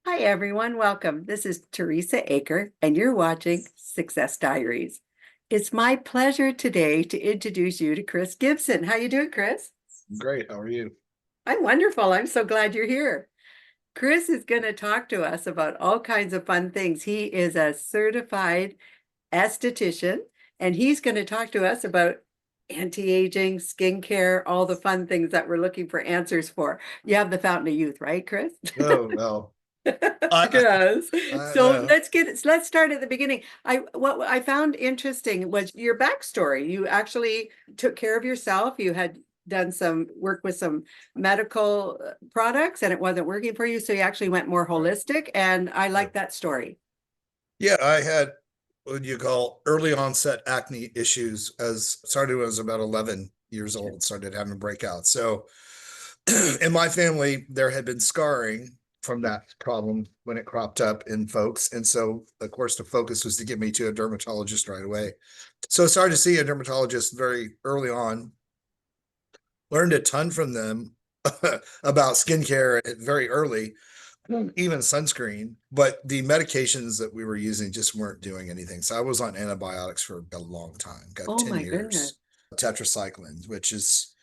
Hi, everyone. Welcome. This is Teresa Aker, and you're watching Success Diaries. It's my pleasure today to introduce you to Chris Gibson. How you doing, Chris? Great. How are you? I'm wonderful. I'm so glad you're here. Chris is going to talk to us about all kinds of fun things. He is a certified esthetician, and he's going to talk to us about anti-aging, skincare, all the fun things that we're looking for answers for. You have the Fountain of Youth, right, Chris? Oh, well, I, Yes. I So know. let's start at the beginning. What I found interesting was your backstory. You actually took care of yourself. You had done some work with some medical products and it wasn't working for you. So you actually went more Right. holistic. And I Yeah. like that story. Yeah, I had what you call early onset acne issues as started when I was about 11 years old, started having breakouts. So in my family, there had been scarring from that problem when it cropped up in folks. And so, of course, the focus was to get me to a dermatologist right away. So I started to see a dermatologist very early on, learned a ton from them about skincare very early, even sunscreen, but the medications that we were using just weren't doing anything. So I was on antibiotics for a long time, got Oh 10 my goodness. years, tetracyclines, which is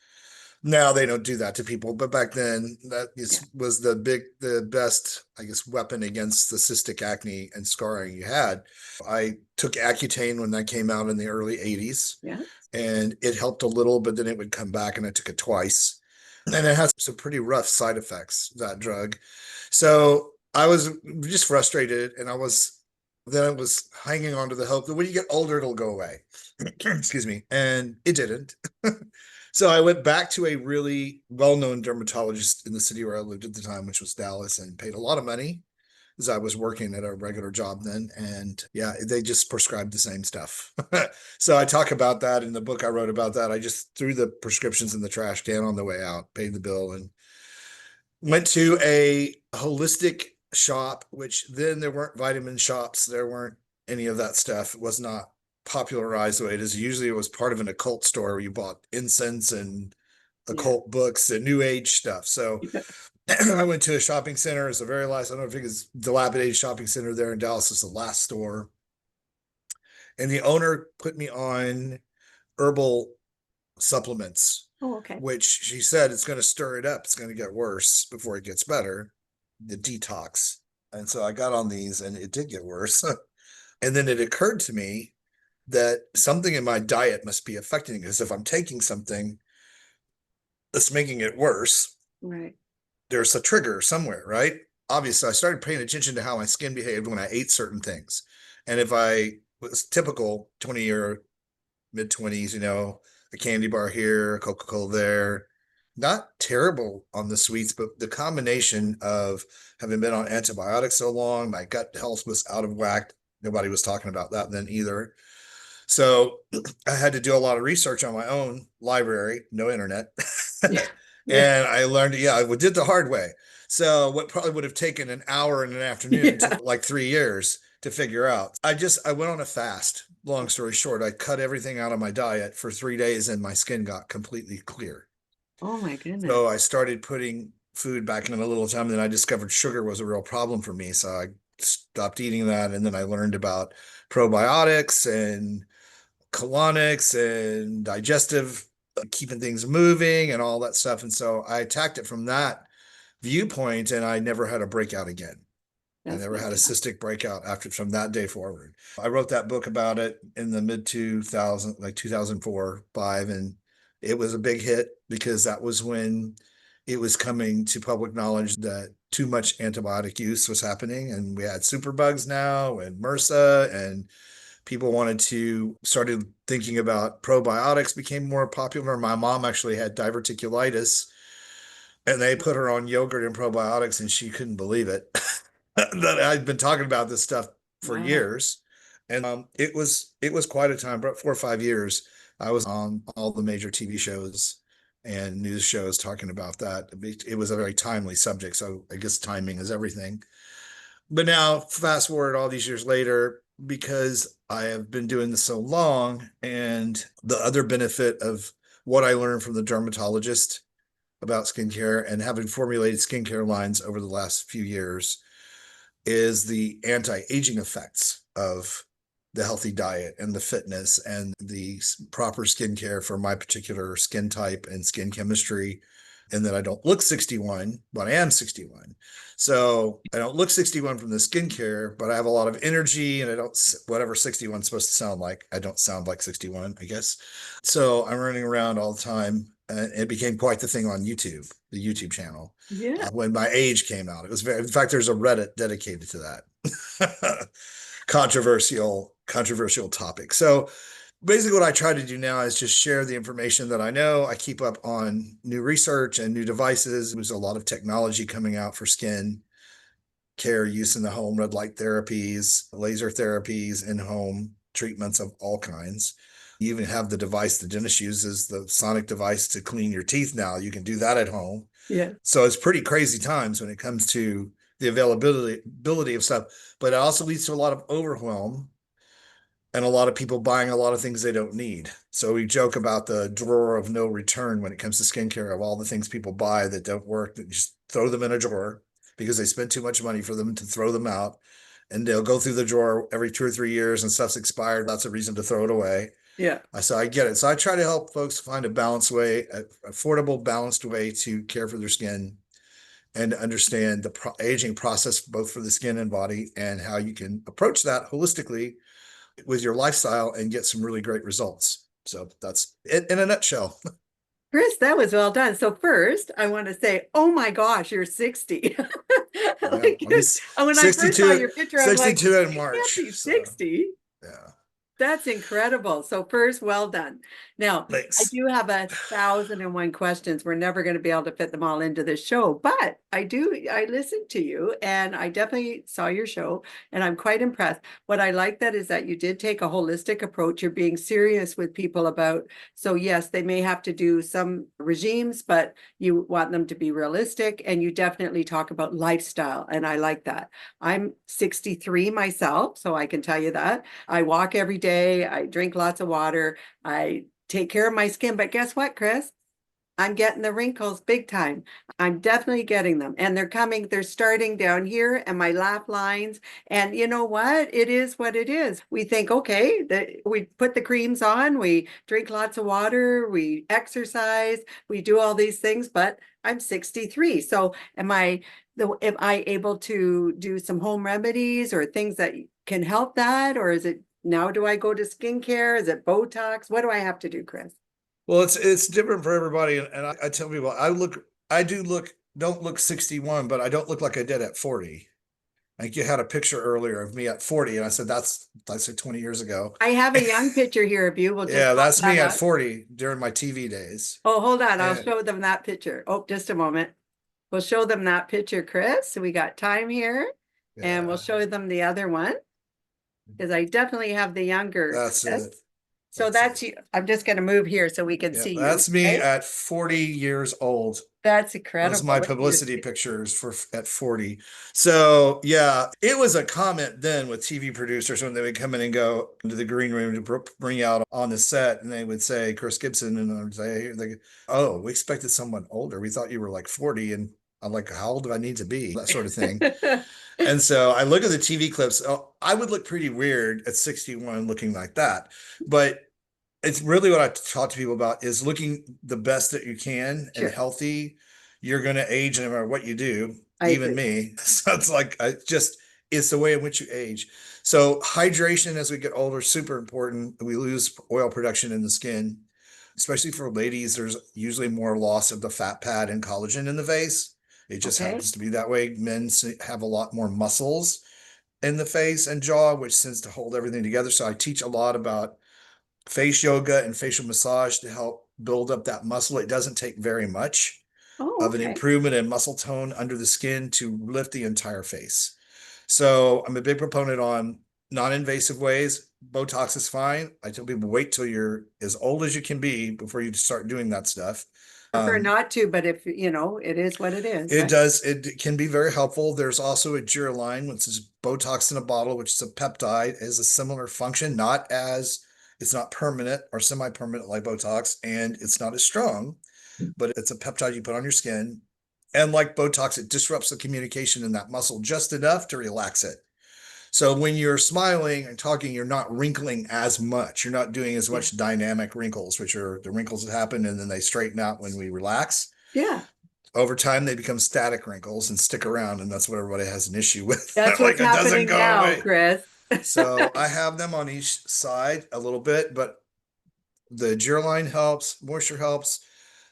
now they don't do that to people, but back then Yeah. was the best, I guess, weapon against the cystic acne and scarring you had. I took Accutane when that came out in the early 80s, Yeah. and it helped a little, but then it would come back, and I took it twice. And it has some pretty rough side effects, that drug. So I was just frustrated, and I was hanging on to the hope that when you get older, it'll go away. Excuse me. And it didn't. So I went back to a really well-known dermatologist in the city where I lived at the time, which was Dallas, and paid a lot of money because I was working at a regular job then. And yeah, they just prescribed the same stuff. So I talk about that in the book I wrote about that. I just threw the prescriptions in the trash can on the way out, paid the bill, and went to a holistic shop, which then there weren't vitamin shops. There weren't any of that stuff. It was not popularized the way it is. Usually it was part of an occult store where you bought incense and Yeah. occult books and new age stuff. So I went to a shopping center. It's the very last, I don't think it's dilapidated shopping center there in Dallas. It's the last store. And the owner put me on herbal supplements, Oh, okay. which she said it's going to stir it up. It's going to get worse before it gets better, the detox. And so I got on these and it did get worse. And then it occurred to me that something in my diet must be affecting it because if I'm taking something that's making it worse, Right. there's a trigger somewhere, right? Obviously, I started paying attention to how my skin behaved when I ate certain things. And if I was typical 20-year mid 20s, a candy bar here, a Coca-Cola there. Not terrible on the sweets, but the combination of having been on antibiotics so long, my gut health was out of whack. Nobody was talking about that then either. So I had to do a lot of research on my own library, no internet. Yeah. Yeah. And I learned, yeah, I did the hard way. So what probably would have taken an hour in an afternoon Yeah. took like 3 years to figure out. I went on a fast. Long story short, I cut everything out of my diet for 3 days and my skin got completely clear. Oh my goodness. So I started putting food back in a little time. And then I discovered sugar was a real problem for me. So I stopped eating that. And then I learned about probiotics and colonics and digestive, keeping things moving and all that stuff. And so I attacked it from that viewpoint and I never had a breakout again. I That's never had a fantastic. cystic breakout after from that day forward. I wrote that book about it in the mid 2000, like 2004, 5, and it was a big hit because that was when it was coming to public knowledge that too much antibiotic use was happening. And we had superbugs now and MRSA, and people wanted to started thinking about probiotics became more popular. My mom actually had diverticulitis and they put her on yogurt and probiotics and she couldn't believe it. That I'd been talking about this stuff for Wow. years. And it was quite a time, but 4 or 5 years. I was on all the major TV shows and news shows talking about that. It was a very timely subject, so I guess timing is everything. But now, fast forward all these years later, because I have been doing this so long, and the other benefit of what I learned from the dermatologist about skincare and having formulated skincare lines over the last few years, is the anti-aging effects of the healthy diet and the fitness and the proper skincare for my particular skin type and skin chemistry. And that I don't look 61, but I am 61. So I don't look 61 from the skincare, but I have a lot of energy and I don't, whatever 61 is supposed to sound like, I don't sound like 61, I guess. So I'm running around all the time. And it became quite the thing on YouTube, the YouTube channel. Yeah. When my age came out, it was very, in fact, there's a Reddit dedicated to that. Controversial topic. So basically what I try to do now is just share the information that I know. I keep up on new research and new devices. There's a lot of technology coming out for skin care use in the home, red light therapies, laser therapies, in-home treatments of all kinds. You even have the device the dentist uses, the sonic device to clean your teeth now. You can do that at home. Yeah. So it's pretty crazy times when it comes to the availability of stuff, but it also leads to a lot of overwhelm and a lot of people buying a lot of things they don't need. So we joke about the drawer of no return when it comes to skincare, of all the things people buy that don't work, that just throw them in a drawer because they spend too much money for them to throw them out. And they'll go through the drawer every 2 or 3 years and stuff's expired. That's a reason to throw it away. Yeah. So I get it. So I try to help folks find a balanced way, an affordable, balanced way to care for their skin and to understand the aging process, both for the skin and body, and how you can approach that holistically with your lifestyle and get some really great results. So that's it in a nutshell. Chris, that was well done. So first, I want to say, oh my gosh, you're 60. Yeah, Like, when I first saw your picture, I'm like, 62 in you March. can't be So, 60. yeah. That's incredible. So first, well done. Now, I Thanks. do have 1,001 questions. We're never going to be able to fit them all into this show, but I listened to you and I definitely saw your show and I'm quite impressed. What I like that is that you did take a holistic approach. You're being serious with people about, so yes, they may have to do some regimes, but you want them to be realistic and you definitely talk about lifestyle. And I like that. I'm 63 myself, so I can tell you that. I walk every day. I drink lots of water. I take care of my skin. But guess what, Chris? I'm getting the wrinkles big time. I'm definitely getting them. And they're starting down here and my laugh lines. And you know what? It is what it is. We think, okay, we put the creams on, we drink lots of water, we exercise, we do all these things, but I'm 63. So am I able to do some home remedies or things that can help that? Or is it now do I go to skincare? Is it Botox? What do I have to do, Chris? Well, it's different for everybody. And I tell people, don't look 61, but I don't look like I did at 40. Like you had a picture earlier of me at 40, and I said, that's 20 years ago. I have a young picture here of you. We'll just Yeah, that's me that at up. 40 during my TV days. Oh, hold on. I'll And show them that picture. Oh, just a moment. We'll show them that picture, Chris. So we got time here. And we'll yeah, show them the other one because I definitely have the younger that's Chris. it. So that's it. you. I'm just going to move here so we can Yeah, see you. that's me Okay? at 40 years old. That's Those are incredible. my publicity pictures for at 40. So yeah, it was a comment then with TV producers when they would come in and go into the green room to bring you out on the set, and they would say Chris Gibson, and I would say, "Oh, we expected someone older. We thought you were like 40." And I'm like, "How old do I need to be?" That sort of thing. And so I look at the TV clips. Oh, I would look pretty weird at 61 looking like that, but it's really what I talk to people about is looking the best that you can and Sure. healthy. You're going to age no matter what you do, I even agree. me. So it's like, it's the way in which you age. So hydration as we get older, super important. We lose oil production in the skin, especially for ladies. There's usually more loss of the fat pad and collagen in the face. It just Okay. happens to be that way. Men have a lot more muscles in the face and jaw, which tends to hold everything together. So I teach a lot about face yoga and facial massage to help build up that muscle. It doesn't take very much Oh, of an okay. improvement in muscle tone under the skin to lift the entire face. So I'm a big proponent on non-invasive ways. Botox is fine. I tell people wait till you're as old as you can be before you start doing that stuff. Prefer not to, but if you know, it is what it is, It right? does. It can be very helpful. There's also a Duraline, which is Botox in a bottle, which is a peptide, has a similar function, it's not permanent or semi-permanent like Botox, and it's not as strong, but it's a peptide you put on your skin. And like Botox, it disrupts the communication in that muscle just enough to relax it. So when you're smiling and talking, you're not wrinkling as much. You're not doing as Yeah. much dynamic wrinkles, which are the wrinkles that happen and then they straighten out when we relax. Yeah. Over time, they become static wrinkles and stick around. And that's what everybody has an issue with. That's Like what's it doesn't happening go now, away. Chris. So I have them on each side a little bit, but the Gerline helps, moisture helps,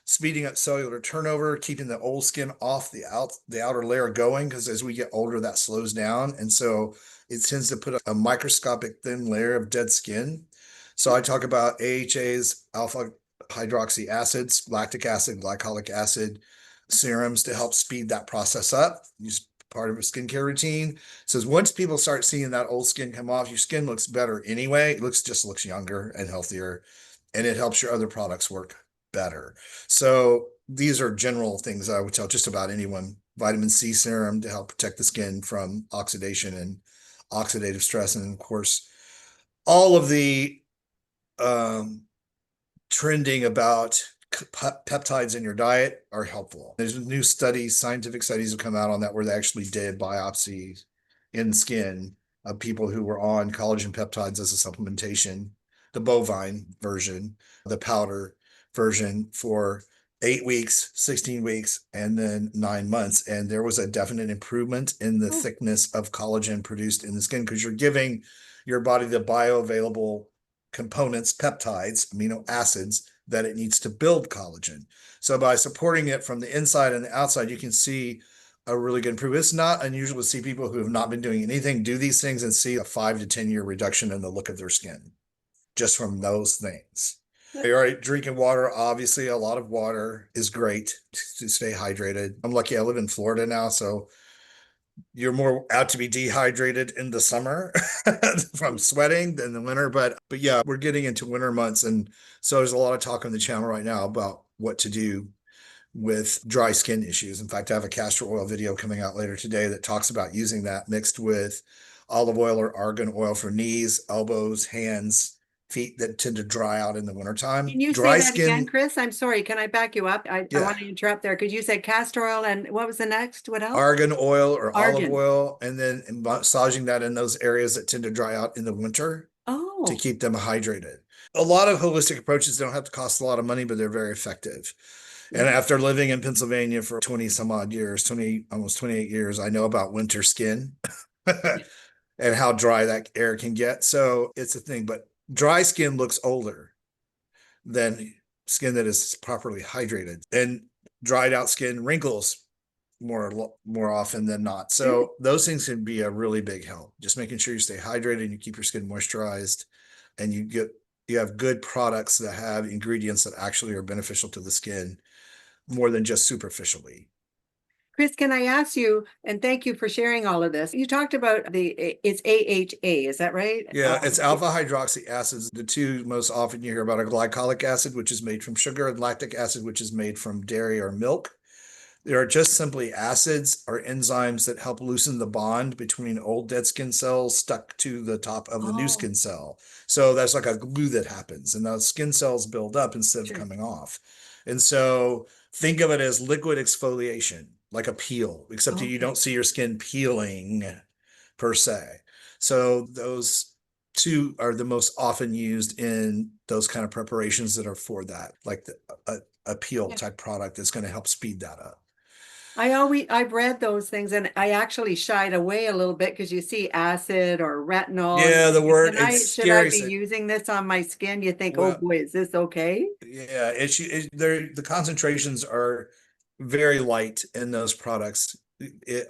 speeding up cellular turnover, keeping the old skin off the outer layer going, because as we get older, that slows down. And so it tends to put a microscopic thin layer of dead skin. So I talk about AHAs, alpha hydroxy acids, lactic acid, glycolic acid, serums to help speed that process up. Use part of a skincare routine. So once people start seeing that old skin come off, your skin looks better anyway. It looks younger and healthier, and it helps your other products work better. So these are general things I would tell just about anyone. Vitamin C serum to help protect the skin from oxidation and oxidative stress. And of course, all of the um, trending about peptides in your diet are helpful. There's new studies, scientific studies have come out on that where they actually did biopsies in skin of people who were on collagen peptides as a supplementation, the bovine version, the powder version for 8 weeks, 16 weeks, and then 9 months. And there was a definite improvement in the Oh, thickness of collagen produced in the skin because you're giving your body the bioavailable components, peptides, amino acids that it needs to build collagen. So by supporting it from the inside and the outside, you can see a really good improvement. It's not unusual to see people who have not been doing anything do these things and see a 5 to 10 year reduction in the look of their skin just from those things. All right, drinking water, obviously a lot of water is great to stay hydrated. I'm lucky I live in Florida now, so you're more apt to be dehydrated in the summer from sweating than the winter. But yeah, we're getting into winter months, and so there's a lot of talk on the channel right now about what to do with dry skin issues. In fact, I have a castor oil video coming out later today that talks about using that mixed with olive oil or argan oil for knees, elbows, hands, feet that tend to dry out in the wintertime. can you say Dry that again, skin, Chris? I'm sorry. Can I back you up? I yeah, want to interrupt there because you said castor oil and what was the next? What else? argan oil or olive Argan. oil, and then massaging that in those areas that tend to dry out in the winter to Oh, keep them hydrated. A lot of holistic approaches don't have to cost a lot of money, but they're very effective. And yeah. after living in Pennsylvania for 20 some odd years, 20, almost 28 years, I know about winter skin and how dry that air can get. So it's a thing, but dry skin looks older than skin that is properly hydrated, and dried out skin wrinkles more often than not. Really? So those things can be a really big help. Just making sure you stay hydrated and you keep your skin moisturized, and you have good products that have ingredients that actually are beneficial to the skin more than just superficially. Chris, can I ask you, and thank you for sharing all of this. You talked about it's AHA, is that right? Yeah, it's alpha hydroxy acids. The two most often you hear about are glycolic acid, which is made from sugar, and lactic acid, which is made from dairy or milk. They are just simply acids or enzymes that help loosen the bond between old dead skin cells stuck to the top of the new Oh, skin cell. So that's like a glue that happens, and those skin cells build up instead of sure. coming off. And so think of it as liquid exfoliation, like a peel, except that you Okay. don't see your skin peeling per se. So those two are the most often used in those kind of preparations that are for that, like a peel Yeah. type product that's going to help speed that up. I've read those things and I actually shied away a little bit because you see acid or retinol and Yeah, you the think, word it's should I scary. be So, using this on my skin? You think, oh well, boy, is this okay? yeah, the concentrations are very light in those products.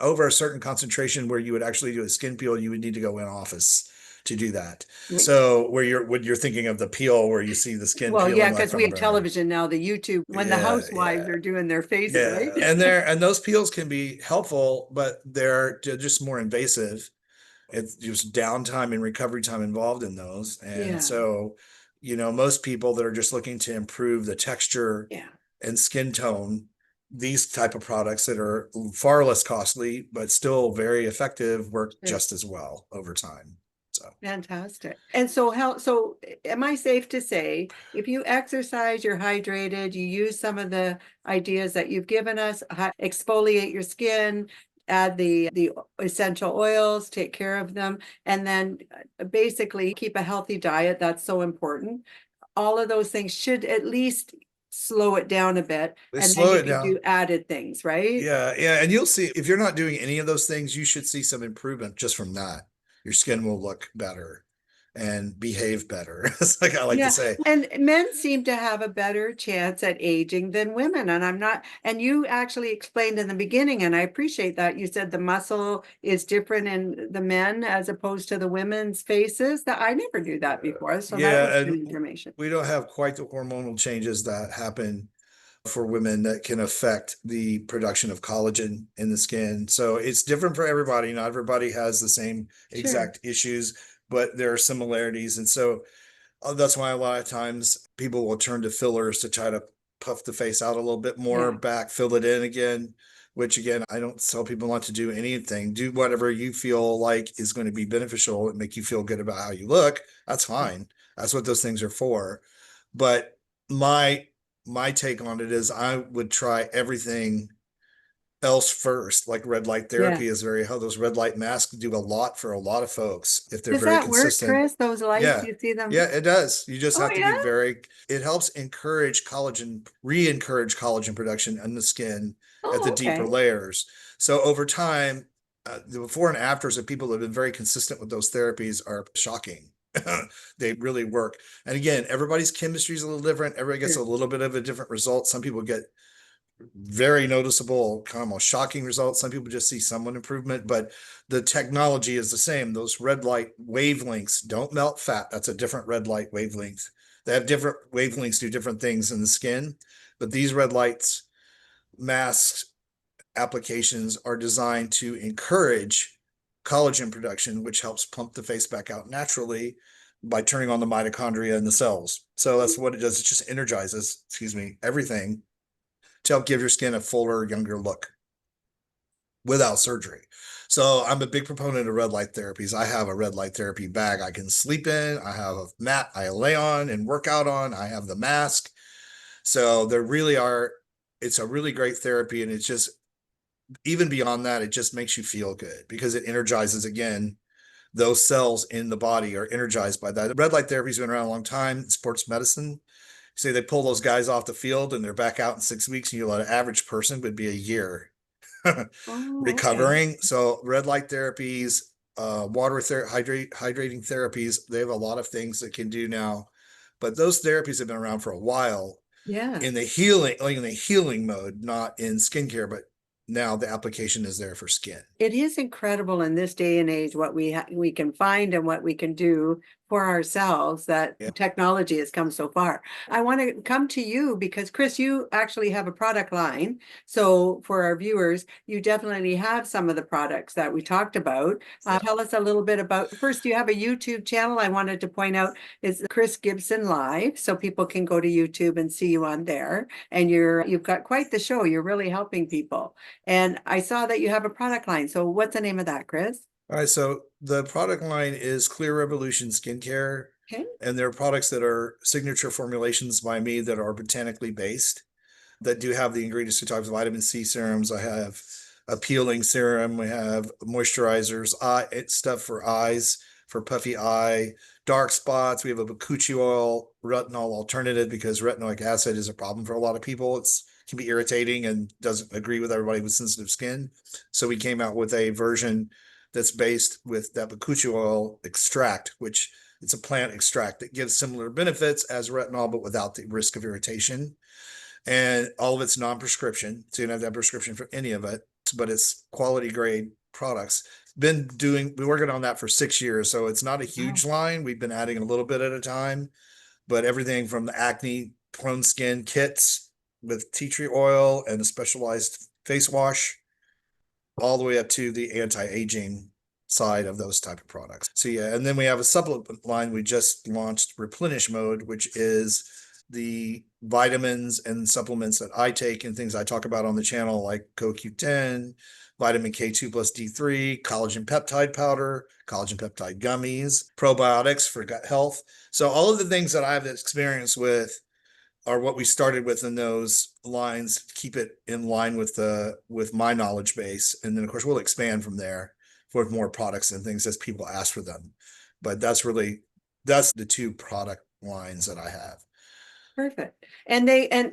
Over a certain concentration where you would actually do a skin peel, you would need to go in office to do that. Right. So when you're thinking of the peel where you see the skin Well, yeah, peeling like because we from a have burn. television now, the YouTube, when the Yeah, housewives yeah. are doing their faces, Yeah, right? and those peels can be helpful, but they're just more invasive. It's just downtime and recovery time involved in those. And Yeah, so, most people that are just looking to improve the texture yeah, and skin tone, these type of products that are far less costly but still very effective work sure. just as well over time. So So Fantastic. And so am I safe to say, if you exercise, you're hydrated, you use some of the ideas that you've given us, exfoliate your skin, add the essential oils, take care of them, and then basically keep a healthy diet, that's so important. All of those things should at least slow it down a bit, they and then slow you it can do down. added things, right? Yeah, yeah. And you'll see if you're not doing any of those things, you should see some improvement just from that. Your skin will look better and behave better. It's like I like to Yeah, say. and men seem to have a better chance at aging than women. And I'm not, and you actually explained in the beginning, and I appreciate that. You said the muscle is different in the men as opposed to the women's faces. That I never knew that before. So that was Yeah, good and information. we don't have quite the hormonal changes that happen for women that can affect the production of collagen in the skin. So it's different for everybody. Not everybody has the same Sure. exact issues, but there are similarities. And so that's why a lot of times people will turn to fillers to try to puff the face out a little bit more, Yeah. back, fill it in again, which again, I don't tell people not to do anything. Do whatever you feel like is going to be beneficial and make you feel good about how you look. That's Yeah. fine. That's what those things are for. But my take on it is I would try everything else first. Like red light Yeah. therapy is very how those red light masks do a lot for a lot of folks if they're Does very that work, consistent. Chris? Those lights, Yeah. you see them? Yeah, it does. You just Oh, have to be yeah. very, it helps encourage collagen, re-encourage collagen production in the skin at the Oh, deeper okay. layers. So over time, the before and afters of people that have been very consistent with those therapies are shocking. They really work. And again, everybody's chemistry is a little different. Everybody gets a Sure. little bit of a different result. Some people get very noticeable, kind of almost shocking results. Some people just see somewhat improvement, but the technology is the same. Those red light wavelengths don't melt fat. That's a different red light wavelength. They have different wavelengths, do different things in the skin, but these red lights masks applications are designed to encourage collagen production, which helps pump the face back out naturally by turning on the mitochondria in the cells. So that's what it does. It just energizes, excuse me, everything to help give your skin a fuller, younger look without surgery. So I'm a big proponent of red light therapies. I have a red light therapy bag I can sleep in. I have a mat I lay on and work out on. I have the mask. So there really are, it's a really great therapy. And it's just, even beyond that, it just makes you feel good because it energizes again. Those cells in the body are energized by that. Red light therapy has been around a long time. Sports medicine, say they pull those guys off the field and they're back out in 6 weeks, and you let an average person would be a year Oh, okay. recovering. So red light therapies, hydrating therapies, they have a lot of things that can do now. But those therapies have been around for a while Yeah. in the healing, like in the healing mode, not in skincare, but now the application is there for skin. It is incredible in this day and age what we can find and what we can do for ourselves, that Yeah. technology has come so far. I want to come to you because Chris, you actually have a product line. So for our viewers, you definitely have some of the products that we talked about. Yeah. Tell us a little bit about, first, you have a YouTube channel I wanted to point out is Chris Gibson Live. So people can go to YouTube and see you on there. And you've got quite the show. You're really helping people. And I saw that you have a product line. So what's the name of that, Chris? All right. So the product line is Clear Revolution Skincare, Okay. and they're products that are signature formulations by me that are botanically based that do have the ingredients to talk about vitamin C serums. I have a peeling serum. We have moisturizers, stuff for eyes, for puffy eye, dark spots. We have a bakuchi oil retinol alternative because retinoic acid is a problem for a lot of people. It's can be irritating and doesn't agree with everybody with sensitive skin. So we came out with a version that's based with that bakuchi oil extract, which it's a plant extract that gives similar benefits as retinol, but without the risk of irritation. And all of it's non-prescription. So you don't have to have prescription for any of it, but it's quality grade products. Been working on that for 6 years. So it's not a Wow. huge line. We've been adding a little bit at a time, but everything from the acne prone skin kits with tea tree oil and a specialized face wash all the way up to the anti-aging side of those type of products. So yeah, and then we have a supplement line we just launched, Replenish Mode, which is the vitamins and supplements that I take and things I talk about on the channel, like CoQ10, vitamin K2 plus D3, collagen peptide powder, collagen peptide gummies, probiotics for gut health. So all of the things that I have experience with are what we started with in those lines to keep it in line with my knowledge base. And then of course we'll expand from there with more products and things as people ask for them. But that's the two product lines that I have. Perfect. And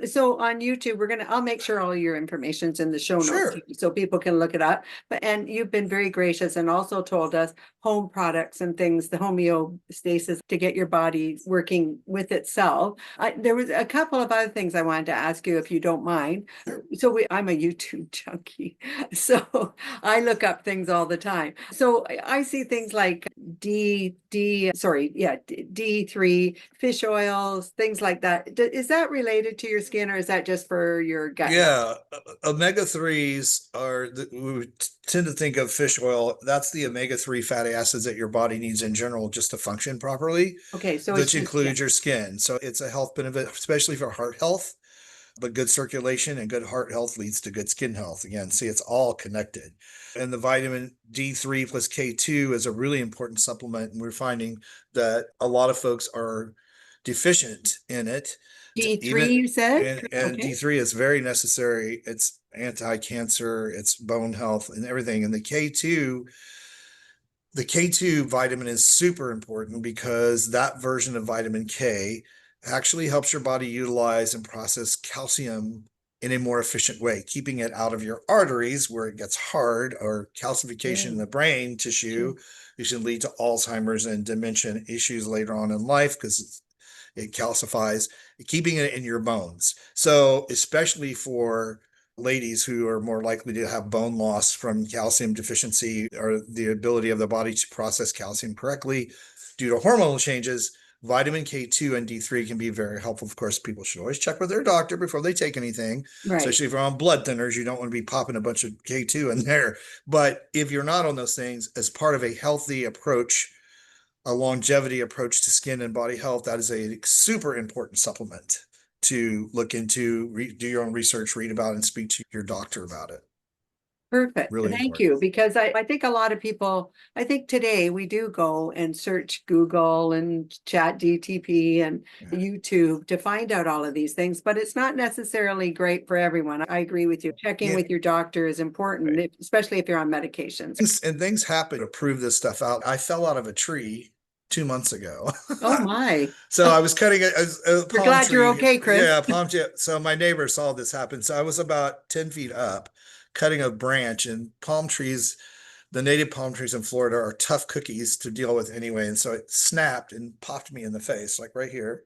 so on YouTube, I'll make sure all your information's in the show notes Sure. so people can look it up. And you've been very gracious and also told us home products and things, the homeostasis to get your body working with itself. There was a couple of other things I wanted to ask you if you don't mind. So I'm a YouTube junkie, so I look up things all the time. So I see things like D3 fish oils, things like that. Is that related to your skin or is that just for your gut health? Yeah, omega-3s we tend to think of fish oil. That's the omega-3 fatty acids that your body needs in general just to function properly, Okay, so it's which just, yeah. includes your skin. So it's a health benefit, especially for heart health. But good circulation and good heart health leads to good skin health. Again, see, it's all connected. And the vitamin D3 plus K2 is a really important supplement. And we're finding that a lot of folks are deficient in it. D3, Even you said? and Okay. D3 is very necessary. It's anti-cancer, it's bone health and everything. And the K2 vitamin is super important because that version of vitamin K actually helps your body utilize and process calcium in a more efficient way, keeping it out of your arteries where it gets hard, or calcification in Yeah, the brain sure. tissue. It can lead to Alzheimer's and dementia issues later on in life because it calcifies, keeping it in your bones. So, especially for ladies who are more likely to have bone loss from calcium deficiency or the ability of the body to process calcium correctly due to hormonal changes, vitamin K2 and D3 can be very helpful. Of course, people should always check with their doctor before they take anything, Right. especially if you're on blood thinners. You don't want to be popping a bunch of K2 in there. But if you're not on those things, as part of a healthy approach, a longevity approach to skin and body health, that is a super important supplement to look into, do your own research, read about, and speak to your doctor about it. Perfect. Really Thank important. you. Because I think a lot of people, I think today we do go and search Google and chat DTP and Yeah. YouTube to find out all of these things, but it's not necessarily great for everyone. I agree with you. Checking Yeah. with your doctor is important, especially if you're on medications. And things happen to prove this stuff out. I fell out of a tree 2 months ago. Oh my. So I was cutting a We're palm glad you're tree. okay, Chris. Yeah, palm tree. So my neighbor saw this happen. So I was about 10 feet up, cutting a branch, and palm trees, the native palm trees in Florida are tough cookies to deal with anyway. And so it snapped and popped me in the face, like right here.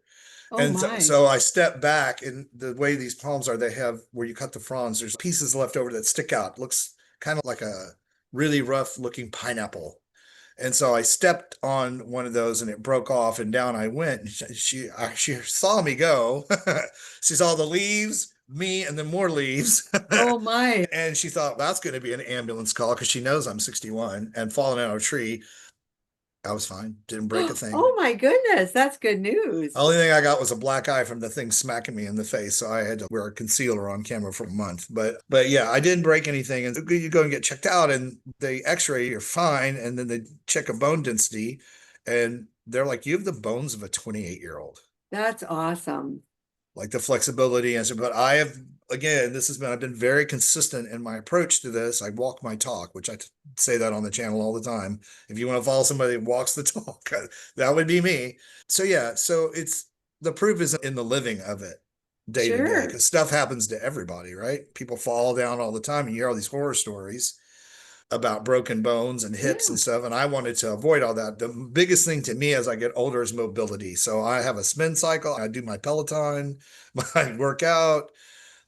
Oh And my. so I stepped back, and the way these palms are, they have where you cut the fronds, there's pieces left over that stick out. It looks kind of like a really rough looking pineapple. And so I stepped on one of those and it broke off, and down I went. And she saw me go. She saw the leaves, me, and then more leaves. Oh my. And she thought that's going to be an ambulance call because she knows I'm 61 and falling out of a tree. I was fine. Didn't break a thing. Oh my goodness. That's good news. Only thing I got was a black eye from the thing smacking me in the face. So I had to wear a concealer on camera for a month. But yeah, I didn't break anything. And you go and get checked out, and they x-ray, you're fine. And then they check a bone density, and they're like, you have the bones of a 28-year-old. That's awesome. Like the flexibility and so, but I have, again, I've been very consistent in my approach to this. I walk my talk, which I say that on the channel all the time. If you want to follow somebody that walks the talk, that would be me. So yeah, so the proof is in the living of it day to day, Sure. because stuff happens to everybody, right? People fall down all the time, and you hear all these horror stories about broken bones and hips Yeah. and stuff. And I wanted to avoid all that. The biggest thing to me as I get older is mobility. So I have a spin cycle. I do my Peloton, I work out,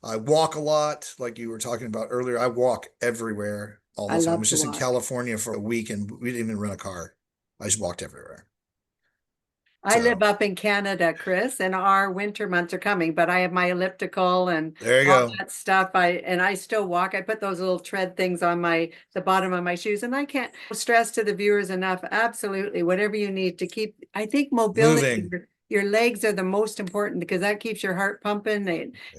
I walk a lot. Like you were talking about earlier, I walk everywhere all I the time. I love was to just in walk. California for a week and we didn't even rent a car. I just walked everywhere. I live So up in Canada, Chris, and our winter months are coming, but I have my elliptical and there you all go. that stuff. I still walk. I put those little tread things on the bottom of my shoes, and I can't stress to the viewers enough. Absolutely, whatever you need to keep. I think mobility Moving. your legs are the most important because that keeps your heart pumping.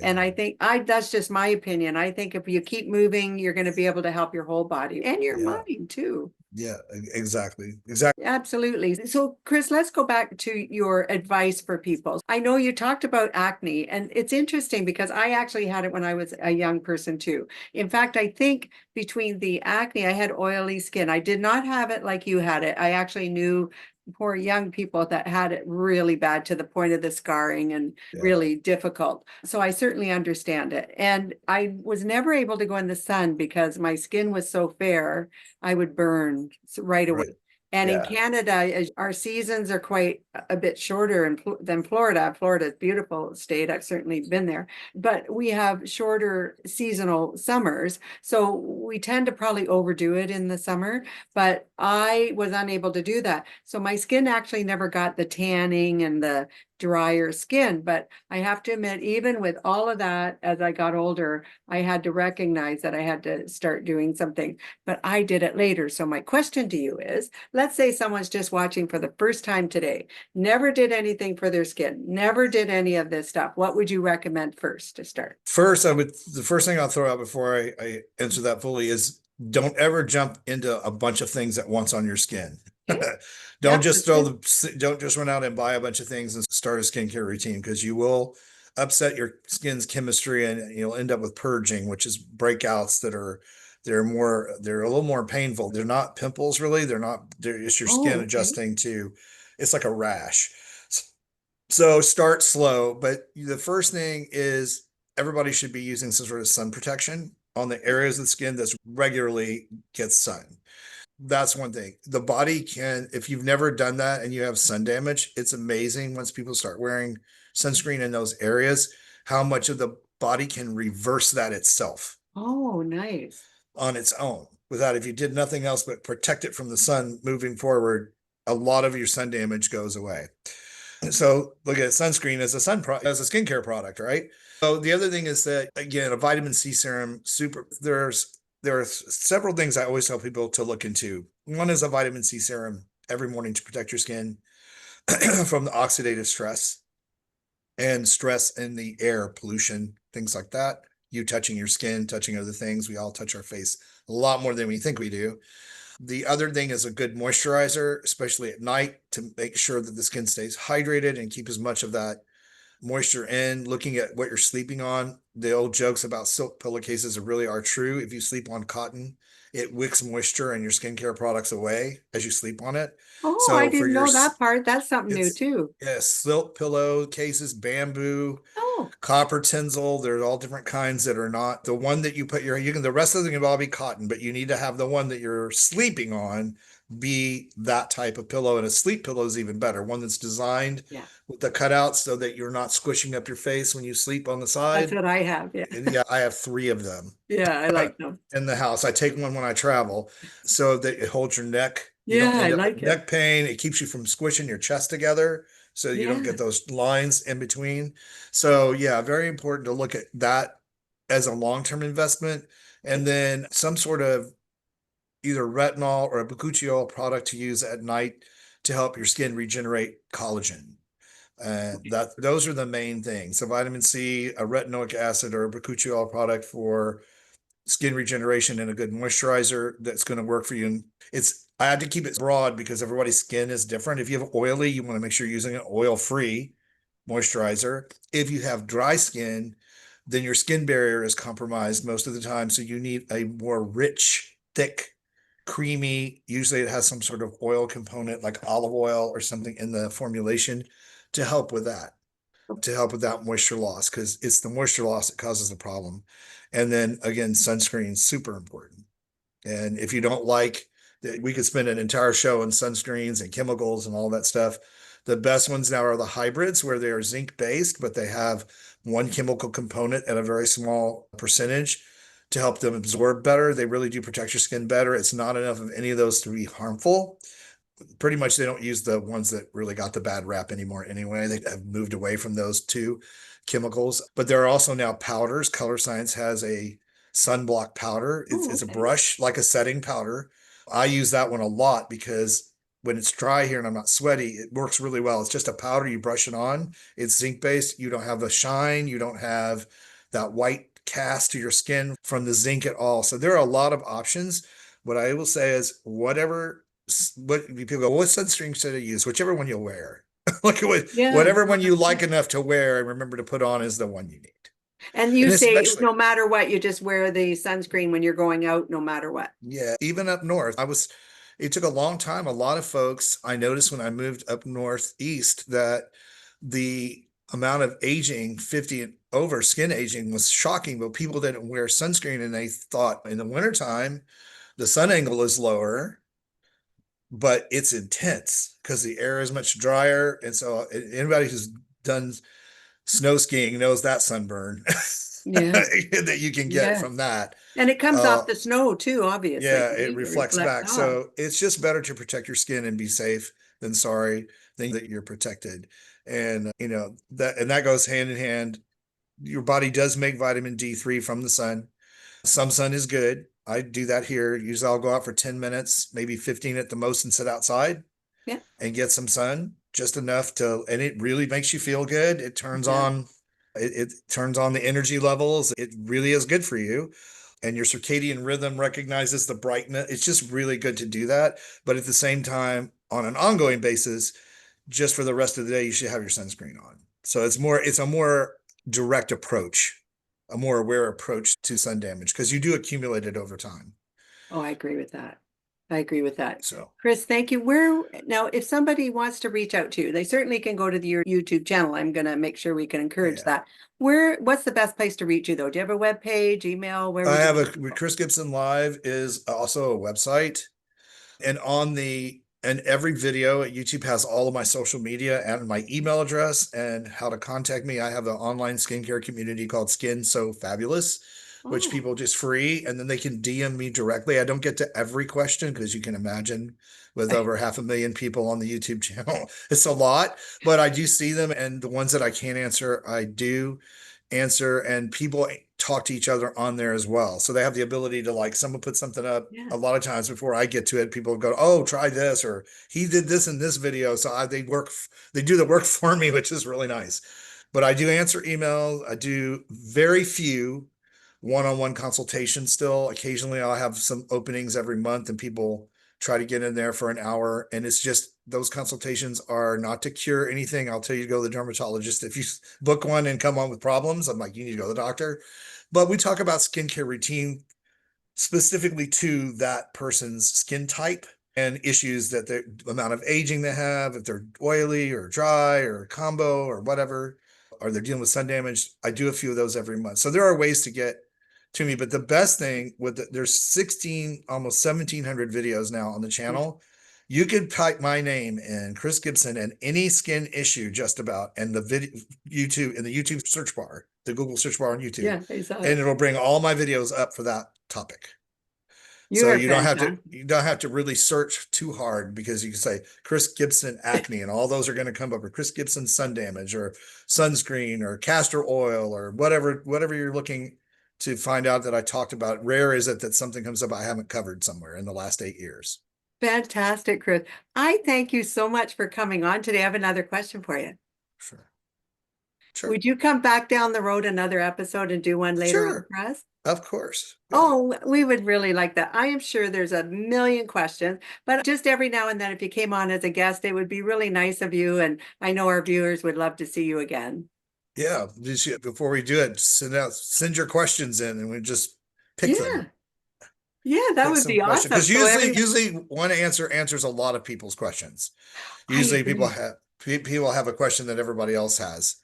And I Yeah. think that's just my opinion. I think if you keep moving, you're going to be able to help your whole body and your Yeah. mind too. Yeah, exactly. Exactly. Absolutely. So, Chris, let's go back to your advice for people. I know you talked about acne, and it's interesting because I actually had it when I was a young person too. In fact, I think between the acne, I had oily skin. I did not have it like you had it. I actually knew poor young people that had it really bad to the point of the scarring and Yeah. really difficult. So I certainly understand it. And I was never able to go in the sun because my skin was so fair, I would burn right away. Right. And in Yeah. Canada, our seasons are quite a bit shorter than Florida. Florida is a beautiful state. I've certainly been there, but we have shorter seasonal summers. So we tend to probably overdo it in the summer, but I was unable to do that. So my skin actually never got the tanning and the drier skin. But I have to admit, even with all of that, as I got older, I had to recognize that I had to start doing something, but I did it later. So my question to you is, let's say someone's just watching for the first time today, never did anything for their skin, never did any of this stuff. What would you recommend first to start? First, the first thing I'll throw out before I answer that fully is don't ever jump into a bunch of things at once on your skin. Okay. Don't Yep, just that's good. don't just run out and buy a bunch of things and start a skincare routine because you will upset your skin's chemistry and you'll end up with purging, which is breakouts that are they're a little more painful. They're not pimples really. It's your skin Oh, okay. adjusting to it's like a rash. So start slow, but the first thing is everybody should be using some sort of sun protection on the areas of the skin that's regularly gets sun. That's one thing. The body can, if you've never done that and you have sun damage, it's amazing once people start wearing sunscreen in those areas, how much of the body can reverse that itself Oh, nice. on its own without, if you did nothing else but protect it from the sun moving forward, a lot of your sun damage goes away. So look at sunscreen as as a skincare product, right? So the other thing is that again, a vitamin C serum, there are several things I always tell people to look into. One is a vitamin C serum every morning to protect your skin from the oxidative stress and stress in the air, pollution, things like that. You touching your skin, touching other things. We all touch our face a lot more than we think we do. The other thing is a good moisturizer, especially at night, to make sure that the skin stays hydrated and keep as much of that moisture in. Looking at what you're sleeping on, the old jokes about silk pillowcases really are true. If you sleep on cotton, it wicks moisture and your skincare products away as you sleep on it. Oh, I So for didn't your know that part. That's something new it's too. silk pillowcases, bamboo, Oh, copper tinsel. There's all different kinds that are not the one that you can, the rest of them can all be cotton, but you need to have the one that you're sleeping on be that type of pillow. And a sleep pillow is even better. One that's designed yeah. with the cutouts so that you're not squishing up your face when you sleep on the That's side. what I have. Yeah. And yeah, I have three of them Yeah, I like them. in the house. I take one when I travel so that it holds your neck. You Yeah, don't I end up with like it. neck pain. It keeps you from squishing your chest together so you don't Yeah. get those lines in between. So, yeah, very important to look at that as a long-term investment. And then some sort of either retinol or a bakuchiol product to use at night to help your skin regenerate collagen. And that those are the main things. So vitamin C, a retinoic acid, or a bakuchiol product for skin regeneration and a good moisturizer that's going to work for you. And I had to keep it broad because everybody's skin is different. If you have oily, you want to make sure you're using an oil-free moisturizer. If you have dry skin, then your skin barrier is compromised most of the time. So you need a more rich, thick, creamy, usually it has some sort of oil component like olive oil or something in the formulation to help with that, to help with that moisture loss, because it's the moisture loss that causes the problem. And then again, sunscreen super important. And if you don't like that, we could spend an entire show on sunscreens and chemicals and all that stuff. The best ones now are the hybrids where they are zinc based, but they have one chemical component at a very small percentage to help them absorb better. They really do protect your skin better. It's not enough of any of those to be harmful. Pretty much they don't use the ones that really got the bad rap anymore anyway. They have moved away from those two chemicals, but there are also now powders. Color Science has a sunblock powder. Oh, It's a okay. brush like a setting powder. I use that one a lot because when it's dry here and I'm not sweaty, it works really well. It's just a powder, you brush it on. It's zinc based. You don't have the shine. You don't have that white cast to your skin from the zinc at all. So there are a lot of options. What I will say is what people go, what sunscreen should I use? Whichever one you'll wear. Like Yeah. whatever one you like enough to wear and remember to put on is the one you need. And you And say especially, no matter what, you just wear the sunscreen when you're going out, no matter what. yeah, even up north, it took a long time. A lot of folks, I noticed when I moved up northeast that the amount of aging, 50 and over skin aging was shocking, but people didn't wear sunscreen and they thought in the wintertime, the sun angle is lower, but it's intense because the air is much drier. And so anybody who's done snow skiing knows that sunburn Yeah. that you can get Yes. from that. And it comes Uh, off the snow too, obviously. yeah, it It reflects reflects back. off. So it's just better to protect your skin and be safe than sorry, than that you're protected. And that goes hand in hand. Your body does make vitamin D3 from the sun. Some sun is good. I do that here. Usually I'll go out for 10 minutes, maybe 15 at the most, and sit outside Yeah. and get some sun, just enough and it really makes you feel good. Yeah. It turns on the energy levels. It really is good for you. And your circadian rhythm recognizes the brightness. It's just really good to do that. But at the same time, on an ongoing basis, just for the rest of the day, you should have your sunscreen on. So it's a more direct approach, a more aware approach to sun damage because you do accumulate it over time. Oh, I agree with that. I agree with that. So Chris, thank you. Now, if somebody wants to reach out to you, they certainly can go to your YouTube channel. I'm going to make sure we can encourage yeah. that. What's the best place to reach you though? Do you have a web page, email? Where I would have you? Chris Gibson Live is also a website. And and every video at YouTube has all of my social media and my email address and how to contact me. I have an online skincare community called Skin So Fabulous, which Oh, people just free, and then they can DM me directly. I don't get to every question because you can imagine with over 500,000 people on the YouTube channel, it's a lot, but I do see them. And the ones that I can't answer, I do answer, and people talk to each other on there as well. So they have the ability to, like, someone put something up yeah. a lot of times before I get to it, people go, oh, try this, or he did this in this video. So they do the work for me, which is really nice. But I do answer emails. I do very few one-on-one consultations still. Occasionally I'll have some openings every month and people try to get in there for an hour. And it's just, those consultations are not to cure anything. I'll tell you to go to the dermatologist. If you book one and come on with problems, I'm like, you need to go to the doctor. But we talk about skincare routine specifically to that person's skin type and issues that the amount of aging they have, if they're oily or dry or combo or whatever, or they're dealing with sun damage. I do a few of those every month. So there are ways to get to me, but the best thing there's 16, almost 1,700 videos now on the channel. You could type my name in Chris Gibson and any skin issue just about, and the video YouTube in the YouTube search bar, the Google search bar on YouTube, Yeah, I saw and it. it'll bring all my videos up for that topic. You So are fantastic. you don't have to really search too hard because you can say Chris Gibson acne and all those are going to come up, or Chris Gibson sun damage or sunscreen or castor oil or whatever you're looking to find out that I talked about. Rare is it that something comes up I haven't covered somewhere in the last 8 years. Fantastic, Chris. I thank you so much for coming on today. I have another question for you. Sure. Sure. Would you come back down the road another episode and do one later on Sure. for us? Of course. Yeah. Oh, we would really like that. I am sure there's a million questions, but just every now and then, if you came on as a guest, it would be really nice of you. And I know our viewers would love to see you again. Yeah. Before we do it, send your questions in and we just pick them. Yeah. Yeah, that Pick would some be questions. awesome. Because So usually one answer answers a lot of people's questions. I Usually agree. people have a question that everybody else has.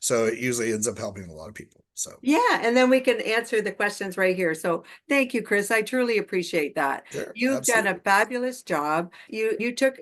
So it usually ends up helping a lot of people. So Yeah, and then we can answer the questions right here. So thank you, Chris. I truly appreciate that. sure, You've done a absolutely. fabulous job. You took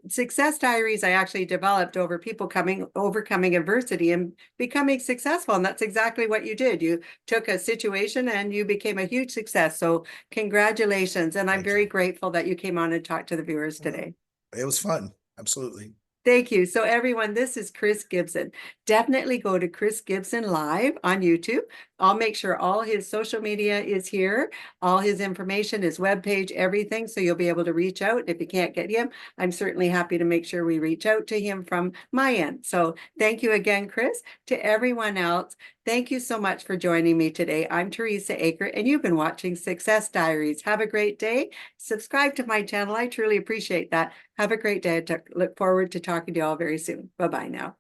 success diaries I actually developed over people overcoming adversity and becoming successful. And that's exactly what you did. You took a situation and you became a huge success. So congratulations. And I'm Thank you. very grateful that you came on and talked to the viewers Well, today. it was fun. Absolutely. Thank you. So everyone, this is Chris Gibson. Definitely go to Chris Gibson Live on YouTube. I'll make sure all his social media is here, all his information, his webpage, everything. So you'll be able to reach out. If you can't get him, I'm certainly happy to make sure we reach out to him from my end. So thank you again, Chris. To everyone else, thank you so much for joining me today. I'm Teresa Aker, and you've been watching Success Diaries. Have a great day. Subscribe to my channel. I truly appreciate that. Have a great day. I look forward to talking to you all very soon. Bye-bye now.